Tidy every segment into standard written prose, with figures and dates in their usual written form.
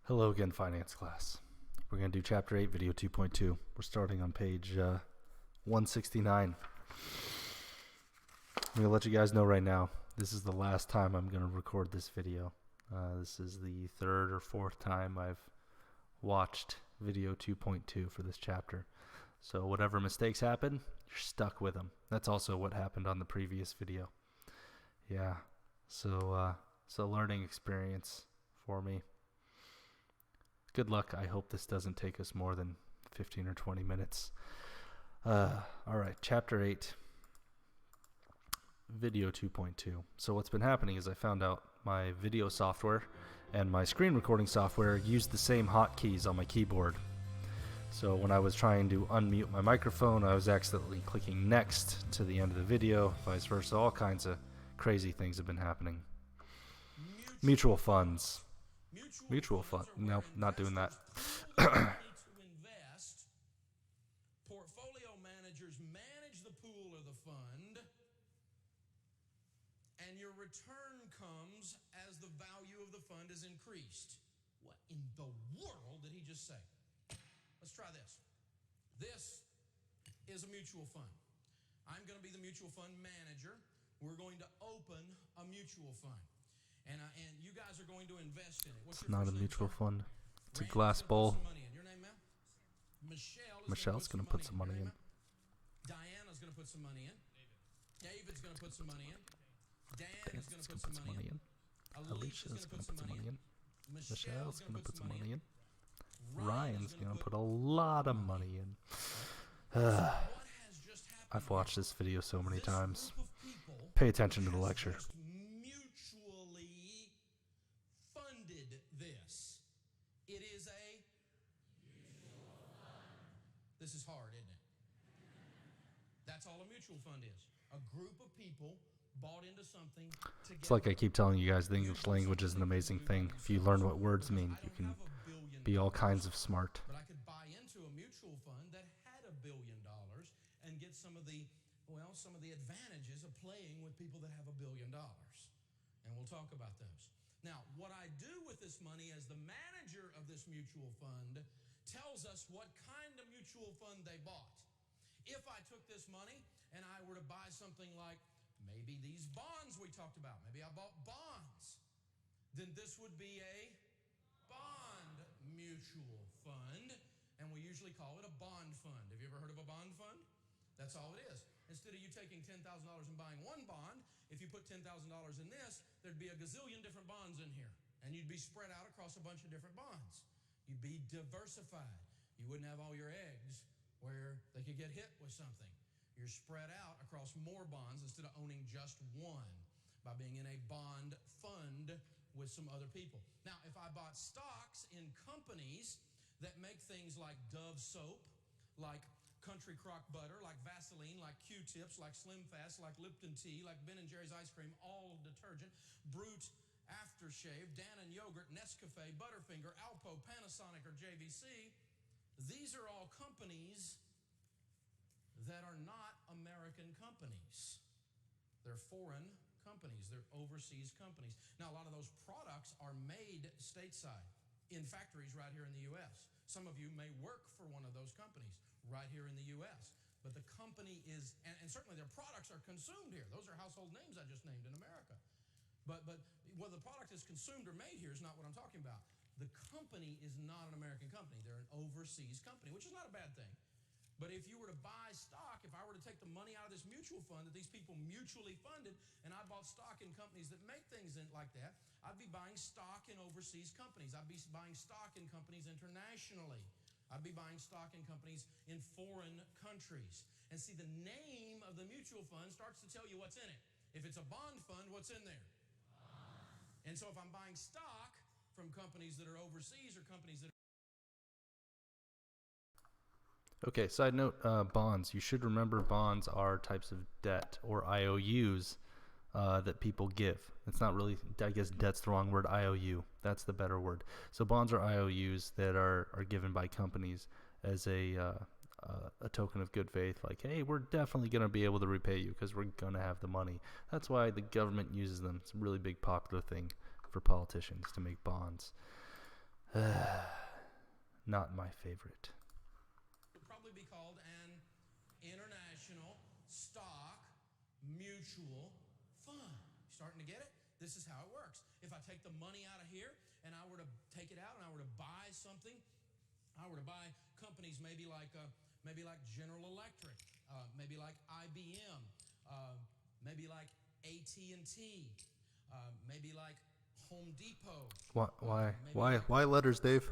Hello again, finance class. We're going to do chapter 8, video 2.2. We're starting on page 169. I'm going to let you guys know right now, this is the last time I'm going to record this video. This is the third or fourth time I've watched video 2.2 for this chapter. So whatever mistakes happen, you're stuck with them. That's also what happened on the previous video. Yeah, so it's a learning experience for me. Good luck. I hope this doesn't take us more than 15 or 20 minutes. Alright, chapter 8, video 2.2. So what's been happening is I found out my video software and my screen recording software used the same hotkeys on my keyboard. So when I was trying to unmute my microphone, I was accidentally clicking next to the end of the video, vice versa. All kinds of crazy things have been happening. Mutual funds. Mutual fund. No, not doing that. Portfolio managers manage the pool or the fund, and your return comes as the value of the fund is increased. What in the world did he just say? Let's try this. This is a mutual fund. I'm going to be the mutual fund manager. We're going to open a mutual fund. And you guys are going to invest in it. What's It's not a mutual fund. It's a glass bowl. Your name, ma'am? Michelle's going to put some money in. Diana's going to put some money in. David's going to put some money in. Dan is going to put some money in. Alicia's going to put some money in. Michelle's going to put some money in. Ryan's going to put a lot of money in. I've watched this video so many times. Pay attention to the lecture. This is hard, isn't it? That's all a mutual fund is. A group of people bought into something together. It's like I keep telling you guys, the English language is an amazing thing. If you learn what words mean, you can be all kinds of smart. But I could buy into a mutual fund that had $1 billion and get some of the advantages of playing with people that have $1 billion. And we'll talk about those. Now, what I do with this money as the manager of this mutual fund tells us what kind of mutual fund they bought. If I took this money and I were to buy something like maybe these bonds we talked about, maybe I bought bonds, then this would be a bond mutual fund, and we usually call it a bond fund. Have you ever heard of a bond fund? That's all it is. Instead of you taking $10,000 and buying one bond, if you put $10,000 in this, there'd be a gazillion different bonds in here, and you'd be spread out across a bunch of different bonds. You'd be diversified. You wouldn't have all your eggs where they could get hit with something. You're spread out across more bonds instead of owning just one by being in a bond fund with some other people. Now, if I bought stocks in companies that make things like Dove soap, like Country Crock butter, like Vaseline, like Q-tips, like Slim Fast, like Lipton tea, like Ben & Jerry's ice cream, all detergent, Brute aftershave, Dannon yogurt, Nescafe, Butterfinger, Alpo, Panasonic, or JVC, these are all companies that are not American companies. They're foreign companies. They're overseas companies. Now, a lot of those products are made stateside in factories right here in the U.S. Some of you may work for one of those companies right here in the U.S., but the company is, and certainly their products are consumed here. Those are household names I just named in America. But whether the product is consumed or made here is not what I'm talking about. The company is not an American company. They're an overseas company, which is not a bad thing. But if you were to buy stock, if I were to take the money out of this mutual fund that these people mutually funded, and I bought stock in companies that make things like that, I'd be buying stock in overseas companies. I'd be buying stock in companies internationally. I'd be buying stock in companies in foreign countries. And see, the name of the mutual fund starts to tell you what's in it. If it's a bond fund, what's in there? And so if I'm buying stock from companies that are overseas or companies that Okay, side note, bonds. You should remember bonds are types of debt or IOUs that people give. It's not really, I guess debt's the wrong word, IOU. That's the better word. So bonds are IOUs that are given by companies as a token of good faith, like, hey, we're definitely going to be able to repay you because we're going to have the money. That's why the government uses them. It's a really big popular thing for politicians to make bonds. Not my favorite. Would probably be called an international stock mutual fund. Starting to get it? This is how it works. If I take the money out of here and I were to take it out and I were to buy something, I were to buy companies maybe like General Electric, maybe like IBM, maybe like AT&T, maybe like Home Depot. Why letters, Dave?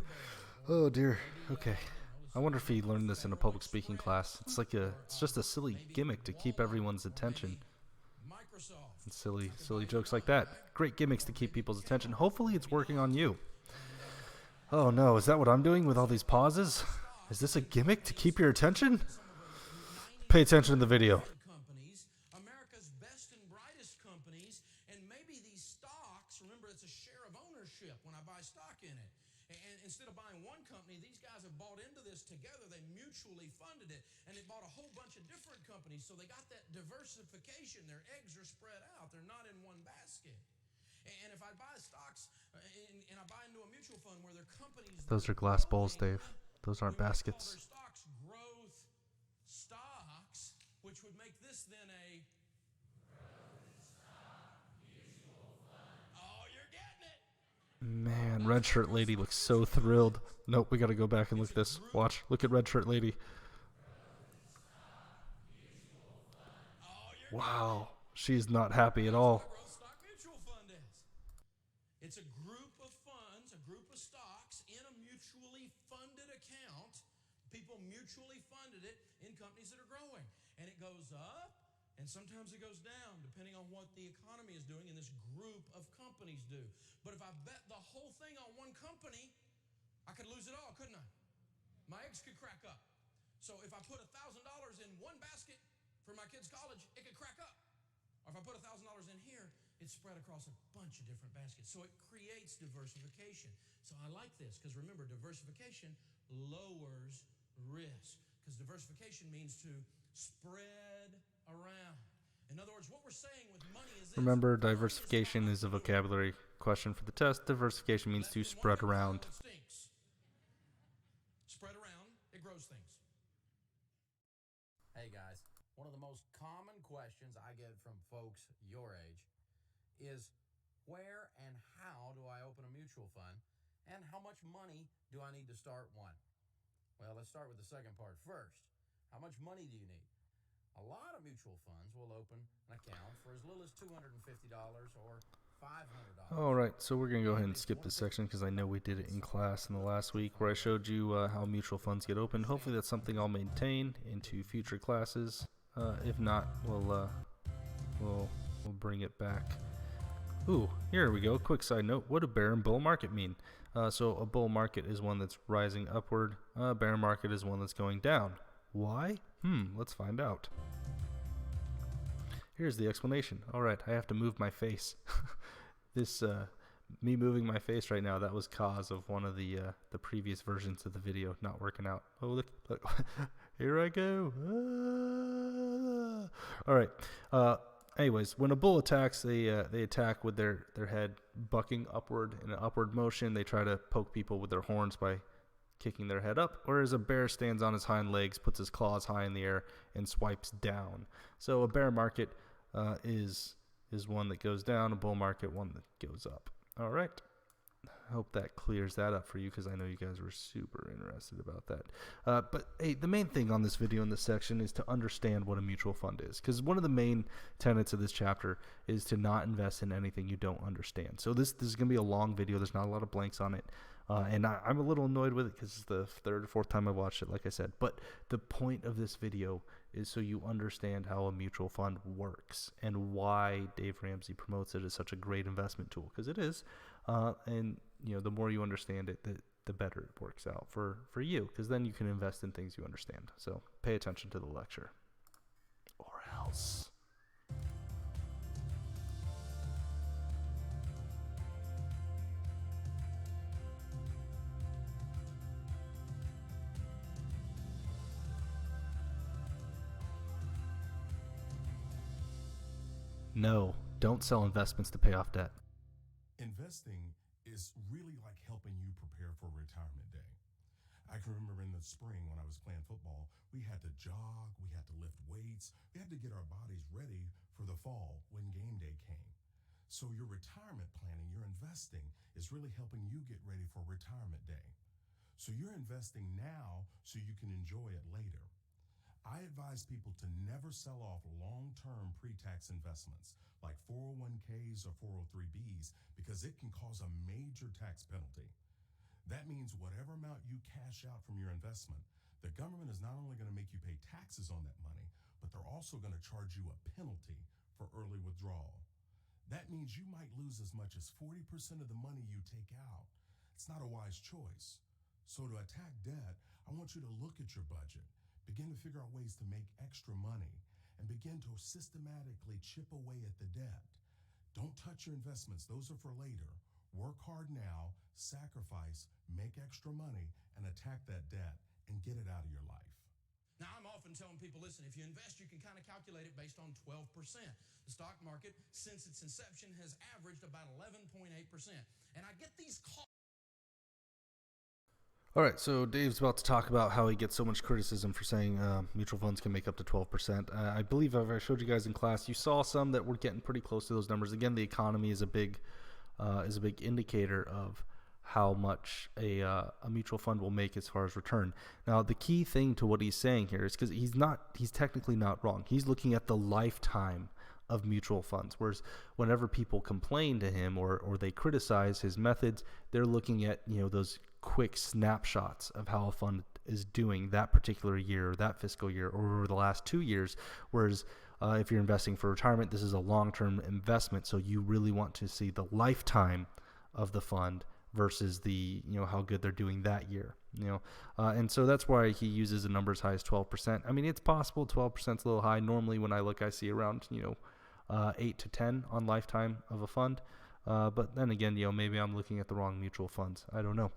Oh dear. Okay. I wonder if he learned this in a public speaking class. It's just a silly gimmick to keep everyone's attention. And silly jokes like that. Great gimmicks to keep people's attention. Hopefully it's working on you. Oh no, is that what I'm doing with all these pauses? Is this a gimmick to keep your attention? Pay attention to the video. Companies, America's best and brightest companies, and maybe these stocks, remember it's a share of ownership when I buy stock in it. And instead of buying one company, these guys have bought into this together. They mutually funded it, and they bought a whole bunch of different companies. So they got that diversification. Their eggs are spread out. They're not in one basket. And if I buy stocks and I buy into a mutual fund where their companies... Those are glass bowls, Dave. Those aren't baskets. Their stocks growth stocks, which would make this then a... Oh, you're getting it. Man, red shirt lady looks so thrilled. Nope, we gotta go back and look at this. Watch, look at red shirt lady. Wow, she's not happy at all. It's a group of funds, a group of stocks in a mutually funded account. People mutually funded it in companies that are growing. And it goes up, and sometimes it goes down, depending on what the economy is doing and this group of companies do. But if I bet the whole thing on one company, I could lose it all, couldn't I? My eggs could crack up. So if I put $1,000 in one basket for my kids' college, it could crack up. Or if I put $1,000 in here, it's spread across a bunch of different baskets. So it creates diversification. So I like this because remember, diversification lowers risk because diversification means to spread around. In other words, what we're saying with money is this. Remember, diversification is a vocabulary question for the test. Diversification means to spread around. Spread around, it grows things. Hey guys, one of the most common questions I get from folks your age is where and how do I open a mutual fund and how much money do I need to start one? Well, let's start with the second part first. How much money do you need? A lot of mutual funds will open an account for as little as $250 or $500. All right, so we're going to go ahead and skip this section because I know we did it in class in the last week where I showed you how mutual funds get opened. Hopefully that's something I'll maintain into future classes. If not, we'll bring it back. Ooh, here we go. Quick side note. What do bear and bull market mean? So a bull market is one that's rising upward. A bear market is one that's going down. Why? Let's find out. Here's the explanation. All right, I have to move my face. Me moving my face right now, that was cause of one of the previous versions of the video not working out. Oh, look. Here I go. All right. Anyways, when a bull attacks, they attack with their head bucking upward in an upward motion. They try to poke people with their horns by kicking their head up, whereas a bear stands on his hind legs, puts his claws high in the air, and swipes down. So a bear market is one that goes down, a bull market one that goes up. All right. I hope that clears that up for you because I know you guys were super interested about that. But hey, the main thing on this video in this section is to understand what a mutual fund is, because one of the main tenets of this chapter is to not invest in anything you don't understand. So this is going to be a long video. There's not a lot of blanks on it. And I'm a little annoyed with it because it's the third or fourth time I've watched it, like I said. But the point of this video is so you understand how a mutual fund works and why Dave Ramsey promotes it as such a great investment tool, because it is. And the more you understand it, the better it works out for you, because then you can invest in things you understand. So pay attention to the lecture, or else. No, don't sell investments to pay off debt. Investing is really like helping you prepare for retirement day. I can remember in the spring when I was playing football, we had to jog, we had to lift weights, we had to get our bodies ready for the fall when game day came. So your retirement planning, your investing is really helping you get ready for retirement day. So you're investing now so you can enjoy it later. I advise people to never sell off long-term pre-tax investments like 401ks or 403bs because it can cause a major tax penalty. That means whatever amount you cash out from your investment, the government is not only going to make you pay taxes on that money, but they're also going to charge you a penalty for early withdrawal. That means you might lose as much as 40% of the money you take out. It's not a wise choice. So to attack debt, I want you to look at your budget, begin to figure out ways to make extra money, and begin to systematically chip away at the debt. Don't touch your investments. Those are for later. Work hard now, sacrifice, make extra money, and attack that debt and get it out of your life. Now, I'm often telling people, listen, if you invest, you can kind of calculate it based on 12%. The stock market, since its inception, has averaged about 11.8%. And I get these calls. All right, so Dave's about to talk about how he gets so much criticism for saying mutual funds can make up to 12%. I believe I showed you guys in class, you saw some that were getting pretty close to those numbers. Again, the economy is a big indicator of how much a mutual fund will make as far as return. Now, the key thing to what he's saying here is because he's technically not wrong. He's looking at the lifetime of mutual funds, whereas whenever people complain to him or they criticize his methods, they're looking at those quick snapshots of how a fund is doing that particular year, that fiscal year, or over the last 2 years. Whereas if you're investing for retirement, this is a long-term investment, so you really want to see the lifetime of the fund versus the how good they're doing that year. And so that's why he uses a number as high as 12%. I mean, it's possible 12% is a little high. Normally, when I look, I see around 8 to 10 on lifetime of a fund. But then again, maybe I'm looking at the wrong mutual funds. I don't know.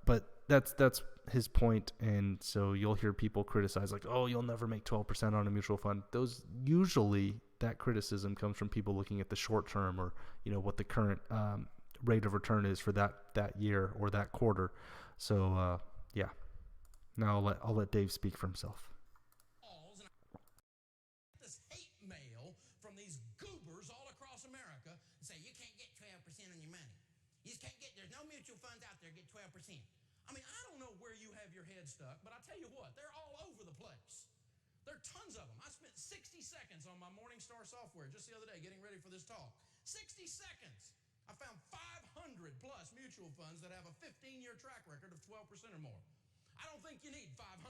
But that's his point. And so you'll hear people criticize like, oh, you'll never make 12% on a mutual fund. Usually that criticism comes from people looking at the short term or, what the current rate of return is for that year or that quarter. So, yeah. Now I'll let Dave speak for himself. This hate mail from these goobers all across America and say, you can't get 12% on your money. You just can't get, there's no mutual funds out there get 12%. I mean, I don't know where you have your head stuck, but I tell you what, they're all over the place. There are tons of them. I spent 60 seconds on my Morningstar software just the other day getting ready for this talk. 60 seconds. I found 500 plus mutual funds that have a 15-year track record of 12% or more. I don't think you need 500.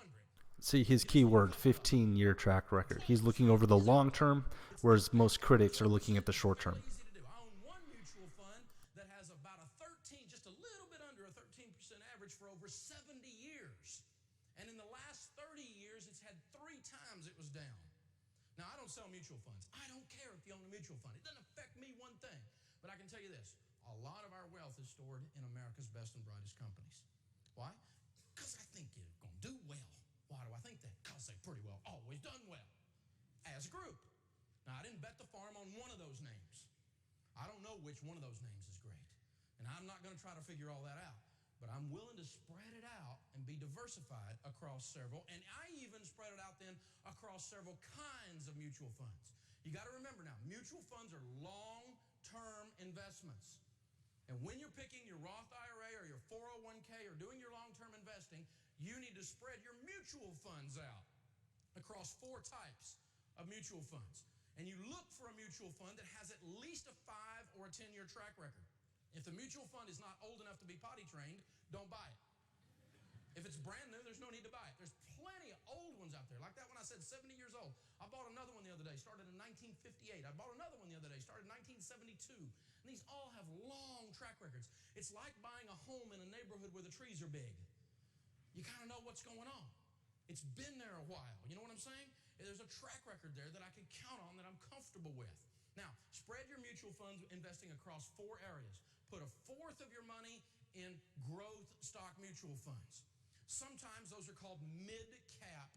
See his keyword, 15-year track record. He's looking over the long term, whereas most critics are looking at the short term. Easy to do. I own one mutual fund that has about just a little bit under a 13% average for over 70 years. And in the last 30 years, it's had 3 times it was down. Now, I don't sell mutual funds. I don't care if you own a mutual fund. It doesn't affect me one thing. But I can tell you this, a lot of our wealth is stored in America's best and brightest companies. Why? Because I think you're going to do well. Why do I think that? Because they've pretty well always done well as a group. Now, I didn't bet the farm on one of those names. I don't know which one of those names is great. And I'm not going to try to figure all that out. But I'm willing to spread it out and be diversified across several. And I even spread it out then across several kinds of mutual funds. You got to remember now, mutual funds are long-term investments. And when you're picking your Roth IRA or your 401k or doing your long-term investing, you need to spread your mutual funds out across 4 types of mutual funds. And you look for a mutual fund that has at least a 5 or a 10-year track record. If the mutual fund is not old enough to be potty trained, don't buy it. If it's brand new, there's no need to buy it. There's plenty of old ones out there. Like that one I said, 70 years old. I bought another one the other day, started in 1958. I bought another one the other day, started in 1972. And these all have long track records. It's like buying a home in a neighborhood where the trees are big. You kind of know what's going on. It's been there a while. You know what I'm saying? There's a track record there that I can count on, that I'm comfortable with. Now, spread your mutual funds investing across 4 areas. Put a fourth of your money in growth stock mutual funds. Sometimes those are called mid-cap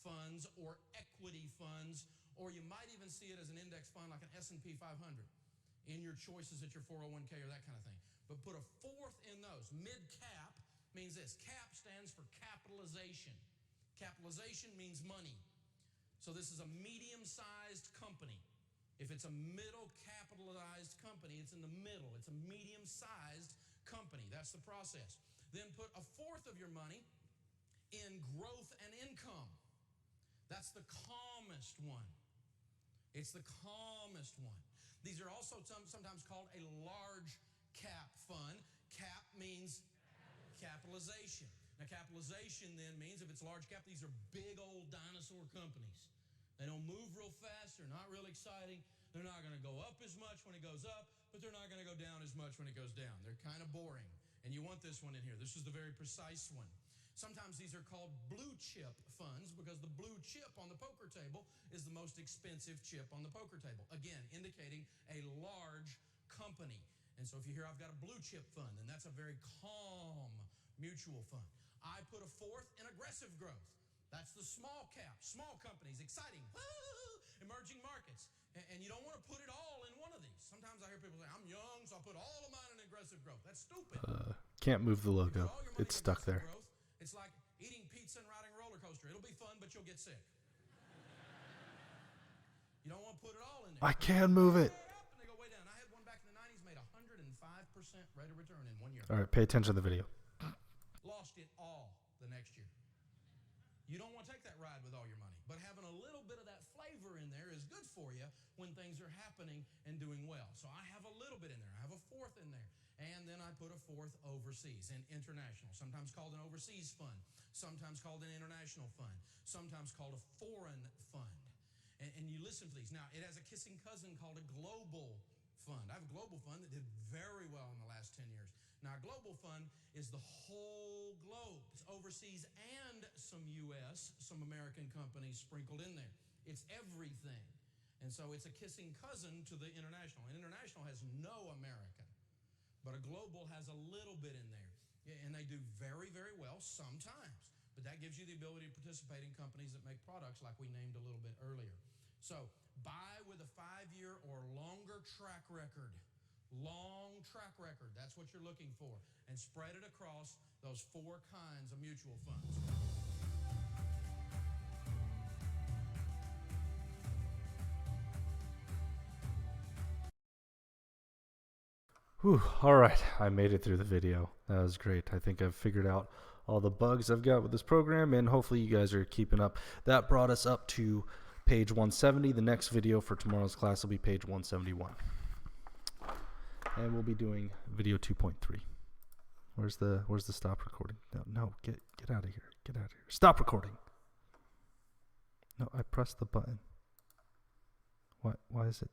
funds or equity funds, or you might even see it as an index fund like an S&P 500 in your choices at your 401k or that kind of thing. but put a fourth in those. Mid-cap means this. CAP stands for capitalization. Capitalization means money. So this is a medium-sized company. If it's a middle capitalized company, it's in the middle. It's a medium-sized company. That's the process. Then put a fourth of your money in growth and income. That's the calmest one. It's the calmest one. These are also sometimes called a large cap fund. Cap means capitalization. Now, capitalization then means if it's large cap, these are big old dinosaur companies. They don't move real fast. They're not real exciting. They're not going to go up as much when it goes up, but they're not going to go down as much when it goes down. They're kind of boring. And you want this one in here. This is the very precise one. Sometimes these are called blue chip funds because the blue chip on the poker table is the most expensive chip on the poker table. Again, indicating a large company. And so if you hear I've got a blue chip fund, then that's a very calm mutual fund. I put a fourth in aggressive growth. That's the small cap, small companies, exciting, woo, emerging markets. And you don't want to put it all in one of these. Sometimes I hear people say, I'm young, so I'll put all of mine in aggressive growth. That's stupid. Can't move the logo. It's stuck there. Growth, it's like eating pizza and riding a roller coaster. It'll be fun, but you'll get sick. You don't want to put it all in there. I can move it. And they go way down. I had one back in the 90s, made 105% rate of return in 1 year. All right, pay attention to the video. Lost it all the next year. You don't want to take that ride with all your money, but having a little bit of that flavor in there is good for you when things are happening and doing well. So I have a little bit in there. I have a fourth in there. And then I put a fourth overseas and international, sometimes called an overseas fund, sometimes called an international fund, sometimes called a foreign fund. And you listen to these. Now, it has a kissing cousin called a global fund. I have a global fund that did very well in the last 10 years. Now, a global fund is the whole globe. It's overseas and some U.S., some American companies sprinkled in there. It's everything. And so it's a kissing cousin to the international. And international has no American, but a global has a little bit in there. And they do very, very well sometimes. But that gives you the ability to participate in companies that make products like we named a little bit earlier. So buy with a 5-year or longer track record. Long track record, that's what you're looking for. And spread it across those 4 kinds of mutual funds. Whew, all right, I made it through the video. That was great. I think I've figured out all the bugs I've got with this program, and hopefully you guys are keeping up. That brought us up to page 170. The next video for tomorrow's class will be page 171. And we'll be doing video 2.3. Where's the stop recording? No, get out of here. Get out of here. Stop recording. No, I pressed the button. Why is it?